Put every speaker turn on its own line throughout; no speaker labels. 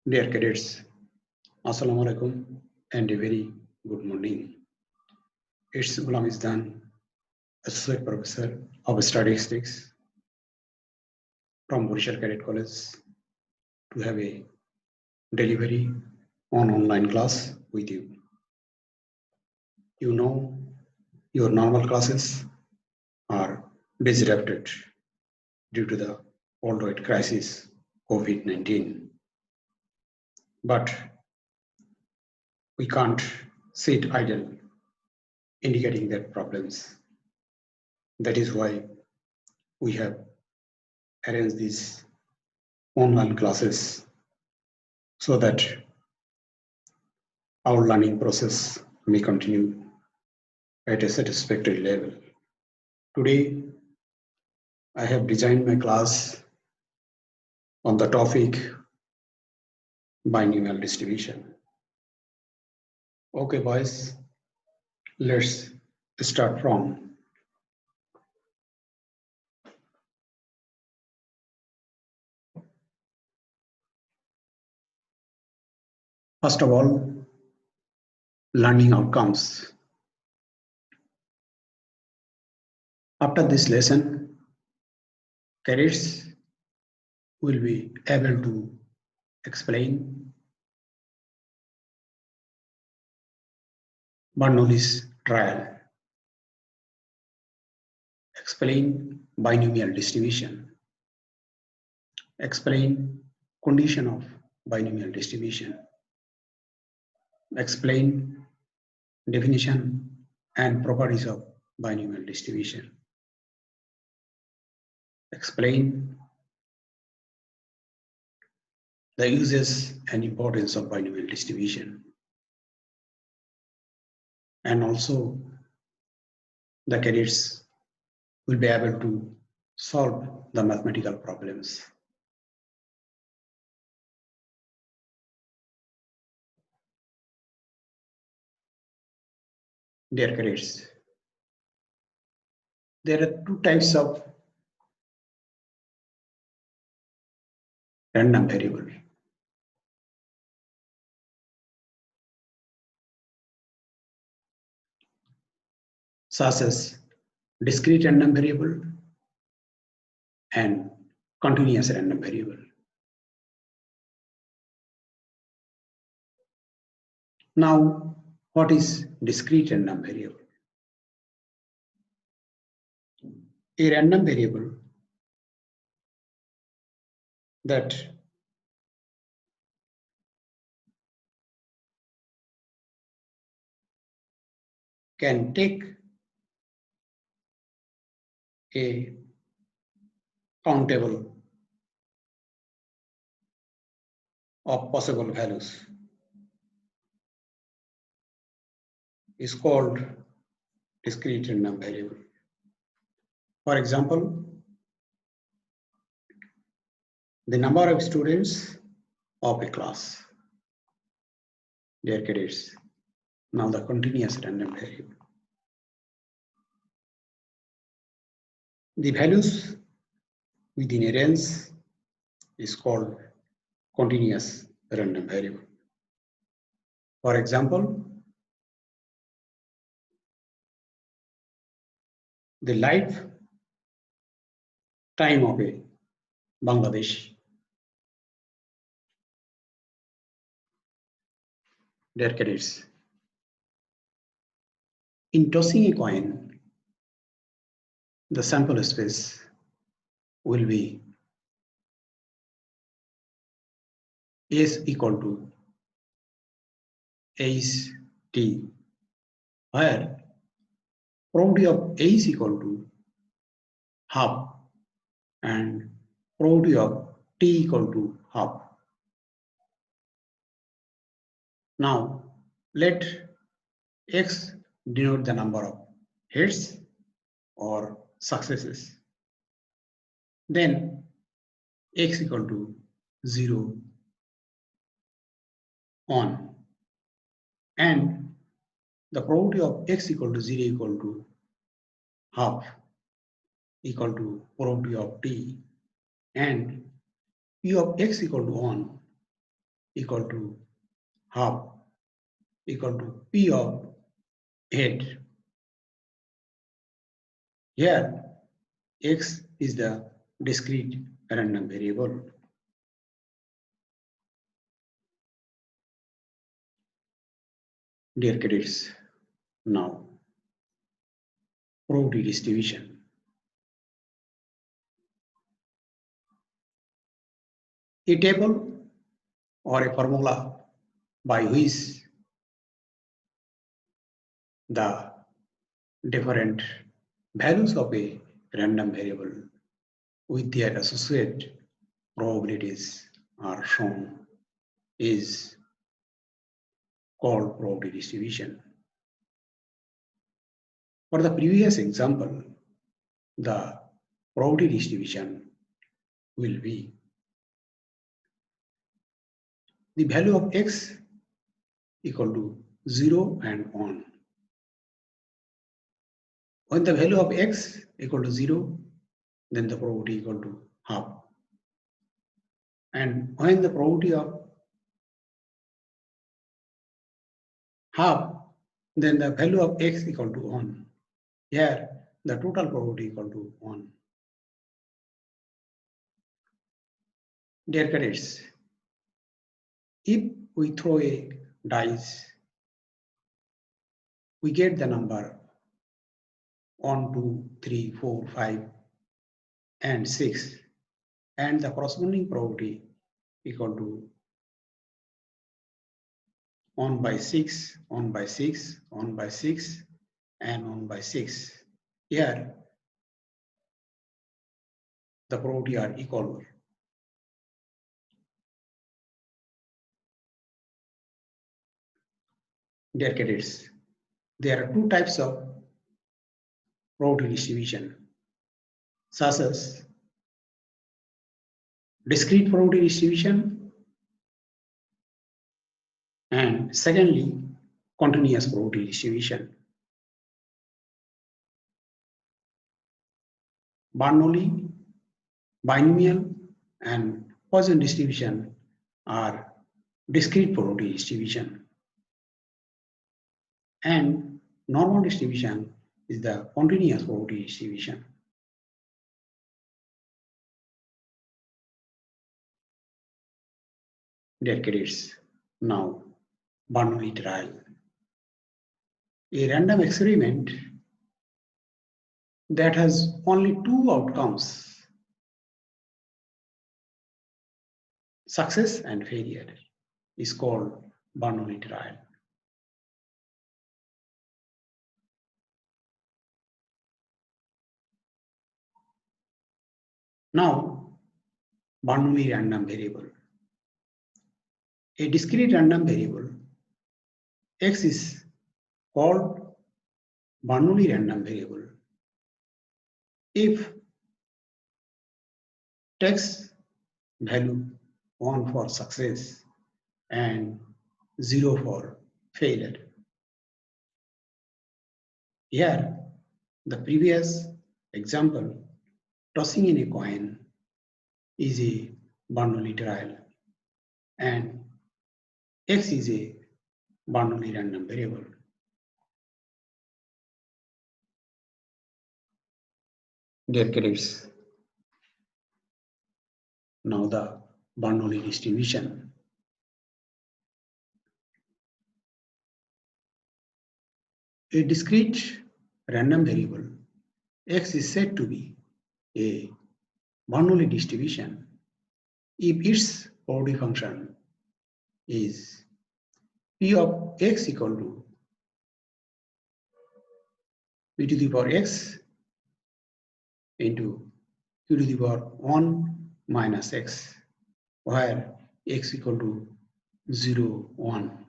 Dear cadets, Assalamu alaikum and a very good morning. It's Ghulam Isdan, Associate Professor of Statistics from BARISHAL Cadet College to have a delivery on online class with you. You know, your normal classes are disrupted due to the worldwide crisis, COVID-19. But we can't sit idle, indicating that problems. That is why we have arranged these online classes so that our learning process may continue at a satisfactory level. Today, I have designed my class on the topic binomial distribution. Okay, boys, let's start from first of all, learning outcomes. After this lesson, cadets will be able to explain Bernoulli's trial, explain binomial distribution, explain condition of binomial distribution, explain definition and properties of binomial distribution, explain the uses and importance of binomial distribution, and also the cadets will be able to solve the mathematical problems. Dear cadets, there are two types of random variable. Such as discrete random variable and continuous random variable. Now, what is discrete random variable? A random variable that can take a countable of possible values is called discrete random variable. For example, the number of students of a class. Dear cadets, now the continuous random variable. The values within a range is called continuous random variable. For example, the life time of a Bangladeshi. Dear cadets, in tossing a coin, the sample space will be S equal to H T, where probability of A is equal to half and probability of T equal to half. Now, let X denote the number of hits or successes. Then X equal to 0 on, and the probability of X equal to 0 equal to half equal to probability of T, and P of X equal to 1 equal to half equal to P of 8. Here, X is the discrete random variable. Dear cadets, now probability distribution. A table or a formula by which the different values of a random variable with their associated probabilities are shown is called probability distribution. For the previous example, the probability distribution will be the value of x equal to 0 and 1. When the value of x equal to 0, then the probability equal to half. And when the probability of half, then the value of x equal to 1. Here, the total probability equal to 1. Dear cadets, if we throw a dice, we get the number 1, 2, 3, 4, 5, and 6, and the corresponding probability equal to 1 by 6, 1 by 6, 1 by 6, and 1 by 6. Here, the probability are equal. Dear cadets, there are two types of probability distribution, such as discrete probability distribution and secondly, continuous probability distribution. Bernoulli, binomial, and Poisson distribution are discrete probability distribution, and normal distribution is the continuous probability distribution. Dear cadets, now Bernoulli trial. A random experiment that has only two outcomes, success and failure, is called Bernoulli trial. Now, Bernoulli random variable. A discrete random variable x is called Bernoulli random variable if takes value 1 for success and 0 for failure. Here, the previous example, tossing in a coin is a Bernoulli trial and x is a Bernoulli random variable. Dear cadets, now the Bernoulli distribution. A discrete random variable x is said to be a Bernoulli distribution if its probability function is p of x equal to p to the power x into q to the power 1 minus x, where x equal to 0, 1,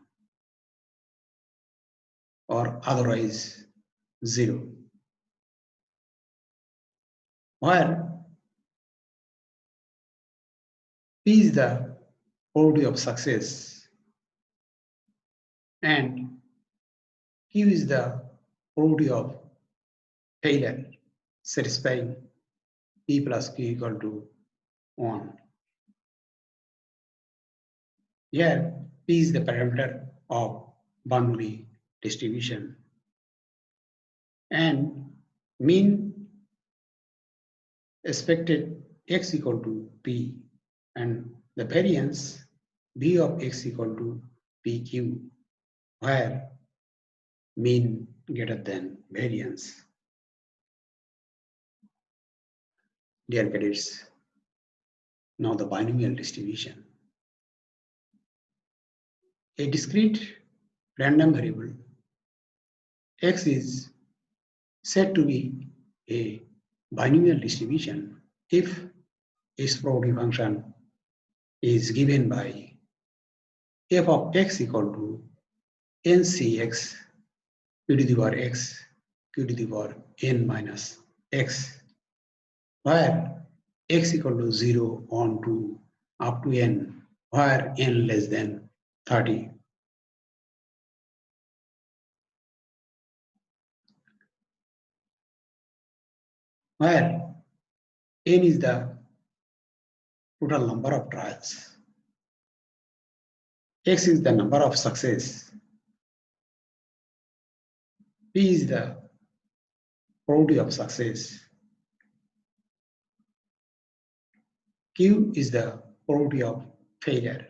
or otherwise 0, where p is the probability of success and q is the probability of failure, satisfying p plus q equal to 1. Here, P is the parameter of Bernoulli distribution, and mean expected x equal to P, and the variance B of x equal to PQ, where mean greater than variance. Dear cadets, now the binomial distribution. A discrete random variable x is said to be a binomial distribution if its probability function is given by f of x equal to ncx q to the power x q to the power n minus x, where x equal to 0 on to up to n, where n less than 30. Where n is the total number of trials, x is the number of success, p is the probability of success, q is the probability of failure,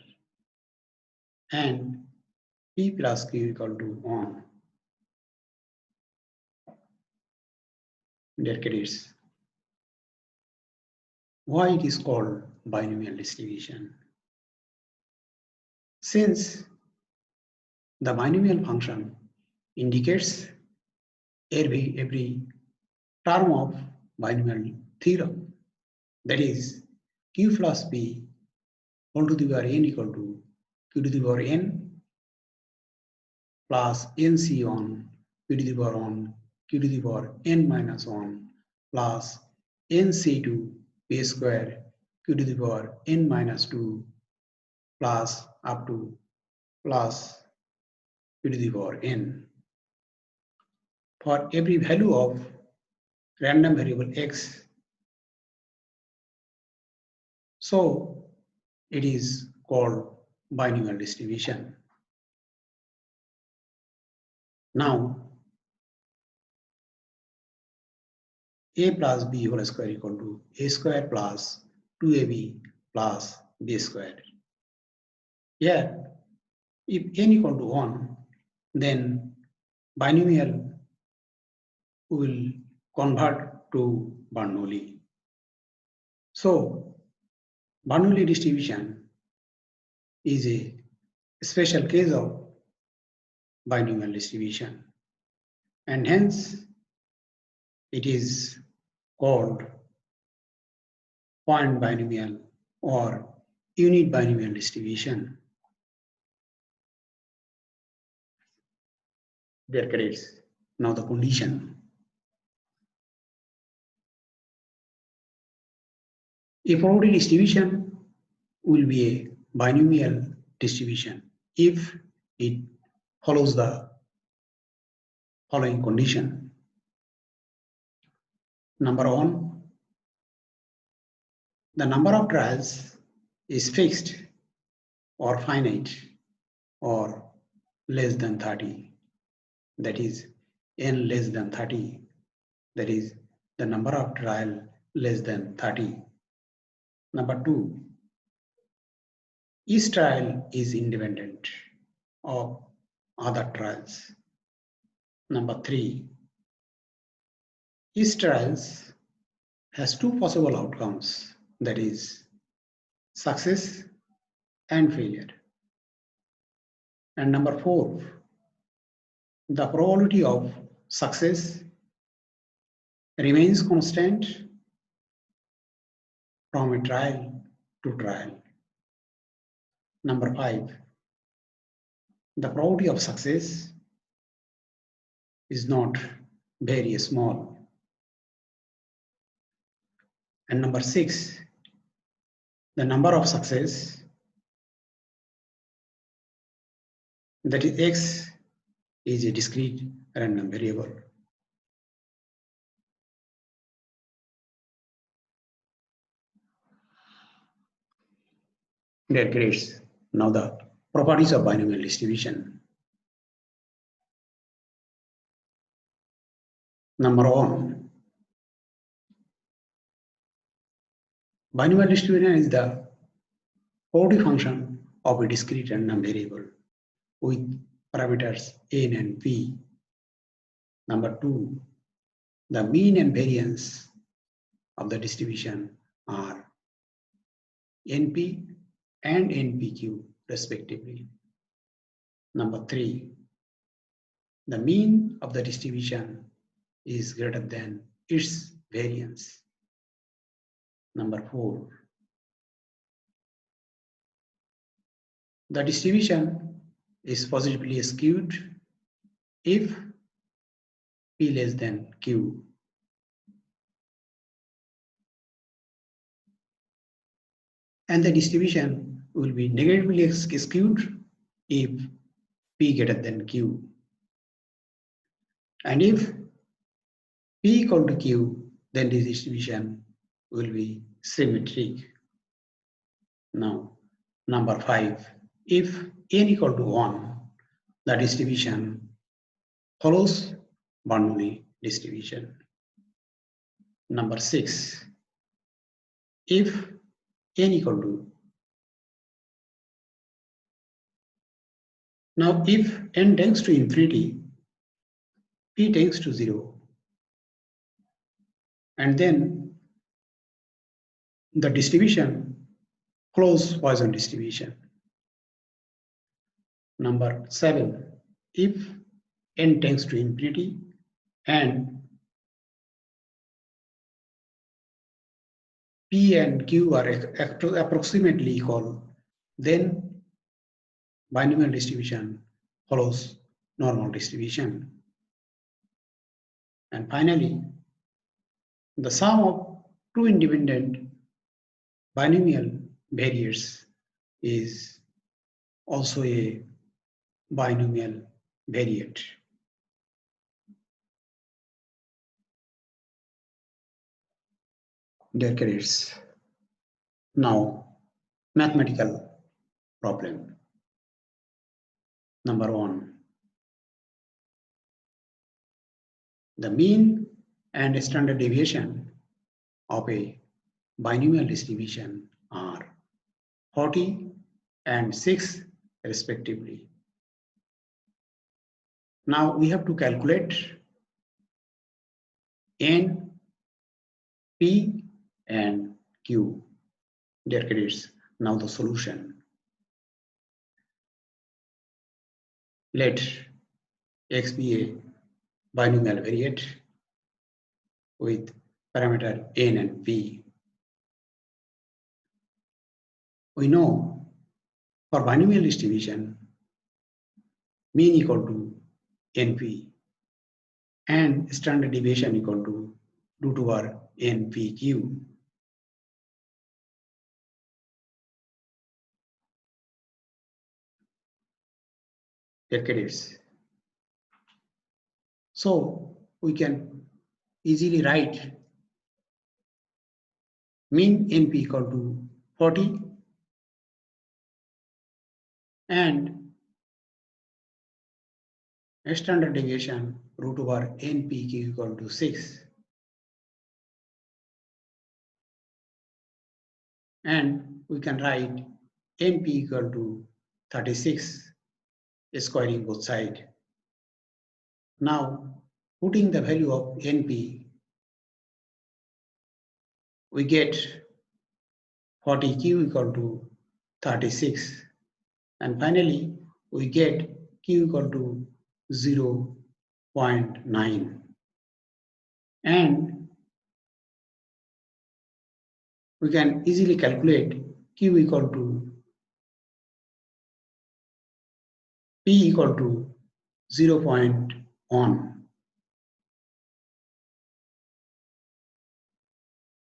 and p plus q equal to 1. Dear cadets, why it is called binomial distribution? Since the binomial function indicates every term of binomial theorem, that is q plus p whole to the power n equal to q to the power n plus nc on q to the power 1 q to the power n minus 1 plus nc2 p square q to the power n minus 2 plus up to plus q to the power n. For every value of random variable x, so it is called binomial distribution. Now, a plus b whole square equal to a square plus 2ab plus b square. Here, if n equal to 1, then binomial will convert to Bernoulli. So, Bernoulli distribution is a special case of binomial distribution, and hence it is called point binomial or unit binomial distribution. Dear cadets, now the condition. A probability distribution will be a binomial distribution if it follows the following condition. Number 1, the number of trials is fixed or finite or less than 30. That is n less than 30. That is the number of trial less than 30. Number 2, each trial is independent of other trials. Number 3, each trials has two possible outcomes, that is success and failure. And number 4, the probability of success remains constant from a trial to trial. Number 5, the probability of success is not very small. And number 6, the number of success, that is x, is a discrete random variable. Dear grades, now the Properties of binomial distribution. Number one, binomial distribution is the Probability function of a discrete random variable with parameters n and p. Number two, the mean and variance of the distribution are np and npq respectively. Number three, the mean of the distribution is greater than its variance. Number four, the distribution is positively skewed if p less than q. And the distribution will be negatively skewed if p greater than q. And if p equal to q, then the distribution will be symmetric. Now, number 5, if n equal to 1, the distribution follows Bernoulli distribution. Number 6, if n equal to, now if n tends to infinity, p tends to 0, and then the distribution follows Poisson distribution. Number 7, if n tends to infinity and p and q are approximately equal, then binomial distribution follows normal distribution. And finally, the sum of two independent binomial variates is also a binomial variate. Dear cadets, now mathematical problem. Number 1, the mean and standard deviation of a binomial distribution are 40 and 6 respectively. Now we have to calculate n, p and q. Dear cadets, now the solution. Let x be a binomial variate with parameter n and p. We know for binomial distribution, mean equal to np and standard deviation equal to root over npq. Dear cadets, so we can easily write mean np equal to 40 and standard deviation root over npq equal to 6. And we can write np equal to 36, squaring both sides. Now, putting the value of np, we get 40q equal to 36. And finally, we get q equal to 0.9. And we can easily calculate q equal to p equal to 0.1.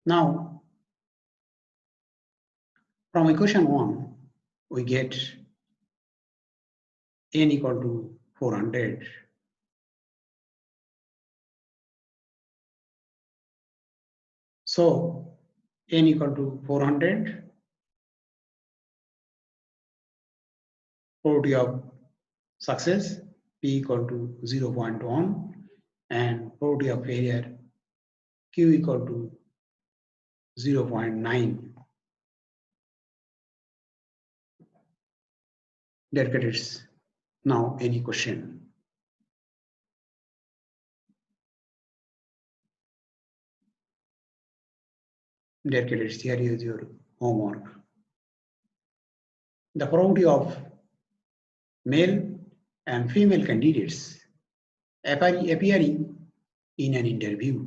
Now, from equation 1, we get n equal to 400. So, n equal to 400 probability of success P equal to 0.1 and probability of failure Q equal to 0.9. Dear cadets, now any question? Dear cadets, here is your homework. The probability of male and female candidates appearing in an interview.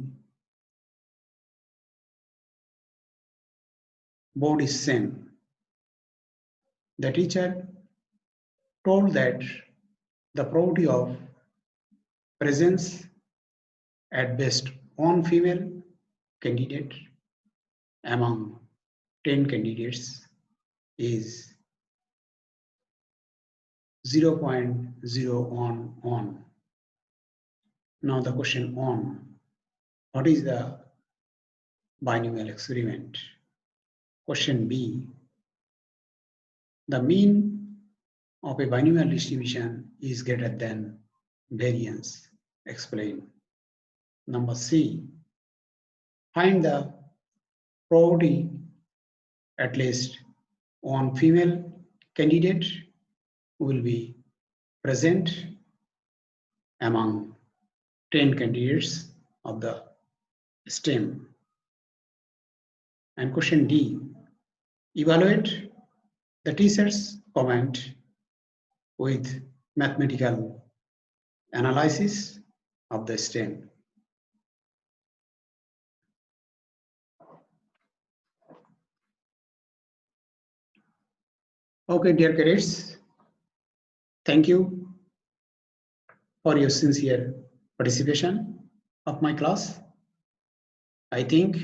Board is same. The teacher told that the probability of presence at best one female candidate among 10 candidates is 0.011. Now the question on, what is the binomial experiment? Question B, the mean of a binomial distribution is greater than variance. Explain. Number C, find the probability at least one female candidate will be present among 10 candidates of the STEM. And question D, evaluate the teacher's comment with mathematical analysis of the STEM. Okay, dear cadets, thank you for your sincere participation of my class. I think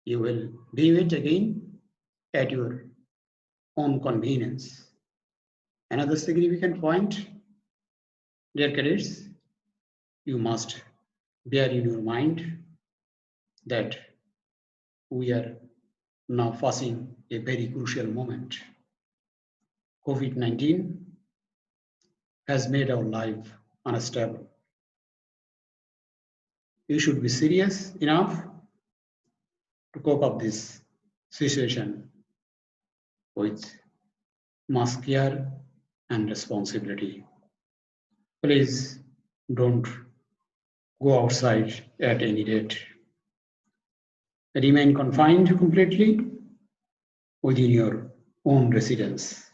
you will view it again at your own convenience. Another significant point, dear cadets, you must bear in your mind that we are now facing a very crucial moment. COVID-19 has made our life unstable. You should be serious enough to cope up this situation with much care and responsibility. Please don't go outside at any date. Remain confined completely within your own residence.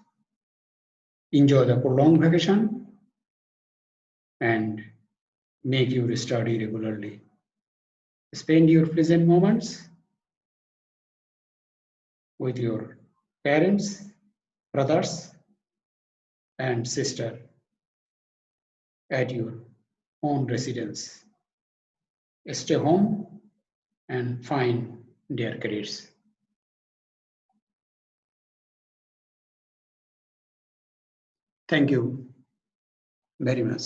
Enjoy the prolonged vacation and make your study regularly. Spend your pleasant moments with your parents, brothers, and sister at your own residence. Stay home and find dear cadets. Thank you very much.